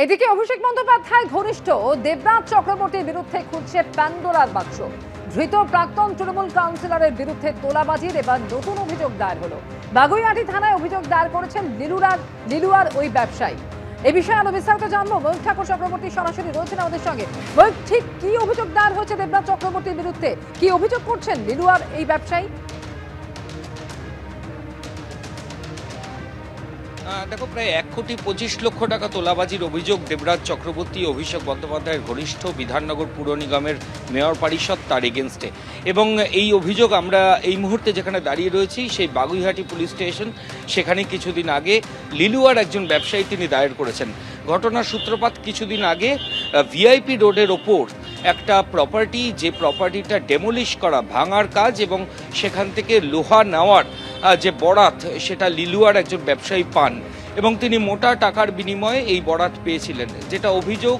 এদিকে অভিষেক বন্দ্যোপাধ্যায় ঘনিষ্ঠ দেবরাজ চক্রবর্তীর বিরুদ্ধে খুলছে প্যান্ডোরার বাক্স। ধৃত প্রাক্তন তৃণমূল কাউন্সিলরের বিরুদ্ধে তোলাবাজির এবার নতুন অভিযোগ দায়ের হলো। বাগুইআটি থানায় অভিযোগ দায়ের করেছেন লিলুয়ার ওই ব্যবসায়ী। এ বিষয়ে আরো বিস্তারিত জানবো। ময়ূখ ঠাকুর চক্রবর্তী সরাসরি রয়েছেন আমাদের সঙ্গে। ময়ূখ, ঠিক কি অভিযোগ দায়ের হয়েছে দেবরাজ চক্রবর্তীর বিরুদ্ধে? কি অভিযোগ করছেন লিলুয়ার এই ব্যবসায়ী? দেখো, প্রায় 1,25,00,000 টাকা তোলাবাজির অভিযোগ দেবরাজ চক্রবর্তী অভিষেক বন্দ্যোপাধ্যায়ের ঘনিষ্ঠ বিধাননগর পুর নিগমের মেয়র পরিষদ তার এগেনস্টে। এবং এই অভিযোগ আমরা এই মুহূর্তে যেখানে দাঁড়িয়ে রয়েছি সেই বাগুইআটি পুলিশ স্টেশন, সেখানে কিছুদিন আগে লিলুয়ার একজন ব্যবসায়ী তিনি দায়ের করেছেন। ঘটনার সূত্রপাত কিছুদিন আগে ভিআইপি রোডের ওপর একটা প্রপার্টি, যে প্রপার্টিটা ডেমোলিশ করা, ভাঙার কাজ এবং সেখান থেকে লোহা নেওয়ার যে বরাত, সেটা লিলুয়ার একজন ব্যবসায়ী পান এবং তিনি মোটা টাকার বিনিময়ে এই বরাত পেয়েছিলেন। যেটা অভিযোগ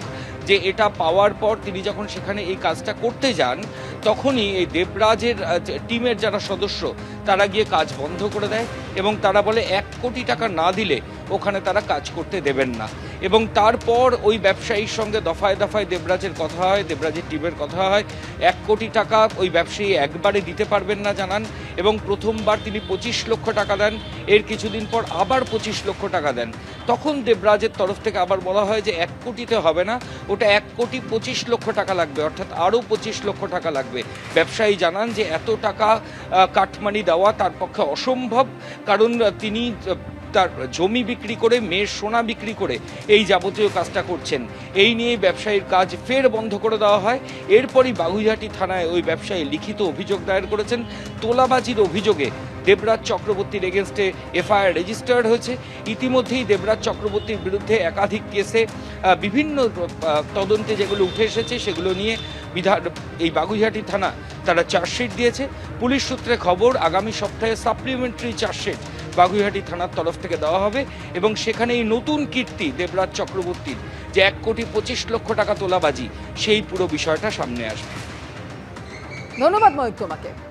যে এটা পাওয়ার পর তিনি যখন সেখানে এই কাজটা করতে যান, তখনই এই দেবরাজের টিমের যারা সদস্য তারা গিয়ে কাজ বন্ধ করে দেয় এবং তারা বলে 1 কোটি টাকা না দিলে ওখানে তারা কাজ করতে দেবেন না। এবং তারপর ওই ব্যবসায়ীর সঙ্গে দফায় দফায় দেবরাজের কথা হয়, দেবরাজের টিমের কথা হয়। 1 কোটি টাকা ওই ব্যবসায়ী একবারে দিতে পারবেন না জানান এবং প্রথমবার তিনি 25 লক্ষ টাকা দেন। এর কিছুদিন পর আবার 25 লক্ষ টাকা দেন। তখন দেবরাজের তরফ থেকে আবার বলা হয় যে 1 কোটিতে হবে না, ওটা 1,25,00,000 টাকা লাগবে, অর্থাৎ আরও 25 লক্ষ টাকা লাগবে। ব্যবসায়ী জানান যে এত টাকা কাটমানি দেওয়া তার পক্ষে অসম্ভব, কারণ তিনি তার জমি বিক্রি করে, মেয়ের সোনা বিক্রি করে এই যাবতীয় কাজটা করছেন। এই নিয়ে ব্যবসায়ীর কাজ ফের বন্ধ করে দেওয়া হয়। এরপরই বাগুইআটি থানায় ওই ব্যবসায়ী লিখিত অভিযোগ দায়ের করেছেন। তোলাবাজির অভিযোগে দেবরাজ চক্রবর্তীর এগেনস্টে এফআইআর রেজিস্টার্ড হয়েছে। ইতিমধ্যেই দেবরাজ চক্রবর্তীর বিরুদ্ধে একাধিক কেসে বিভিন্ন তদন্তে যেগুলো উঠে এসেছে সেগুলো নিয়ে এই বাগুইআটি থানা তারা চার্জশিট দিয়েছে। পুলিশ সূত্রে খবর, আগামী সপ্তাহে সাপ্লিমেন্টারি চার্জশিট বাগুইআটি থানার তরফ থেকে দেওয়া হবে এবং সেখানে এই নতুন কীর্তি দেবরাজ চক্রবর্তীর যে 1,25,00,000 টাকা তোলাবাজি, সেই পুরো বিষয়টা সামনে আসবে। ধন্যবাদ ময়ূখ তোমাকে।